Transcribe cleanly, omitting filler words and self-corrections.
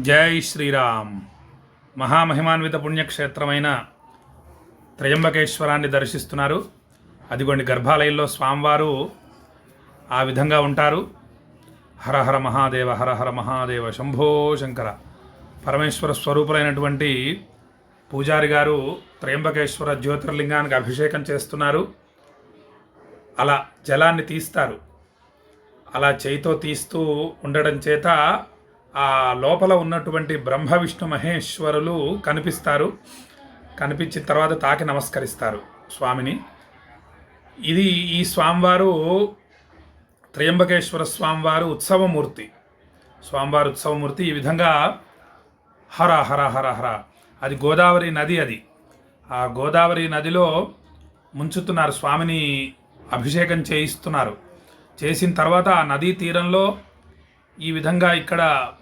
జై శ్రీరామ్. మహామహిమాన్విత పుణ్యక్షేత్రమైన త్రయంబకేశ్వరాన్ని దర్శిస్తున్నారు. అదిగోండి గర్భాలయంలో స్వామివారు ఆ విధంగా ఉంటారు. హర హర మహాదేవ, హర హర మహాదేవ, శంభో శంకర. పరమేశ్వర స్వరూపులైనటువంటి పూజారి గారు త్రయంబకేశ్వర జ్యోతిర్లింగానికి అభిషేకం చేస్తున్నారు. అలా జలాన్ని తీస్తారు. అలా చేయితో తీస్తూ ఉండడం చేత ఆ లోపల ఉన్నటువంటి బ్రహ్మ విష్ణు మహేశ్వరులు కనిపిస్తారు. కనిపించిన తర్వాత తాకి నమస్కరిస్తారు స్వామిని. ఇది ఈ స్వామివారు త్రయంబకేశ్వర స్వామివారు ఉత్సవమూర్తి. స్వామివారు ఉత్సవమూర్తి. ఈ విధంగా హర హర హర హర. అది గోదావరి నది. అది ఆ గోదావరి నదిలో ముంచుతున్నారు స్వామిని, అభిషేకం చేయిస్తున్నారు. చేసిన తర్వాత ఆ నదీ తీరంలో ఈ విధంగా ఇక్కడ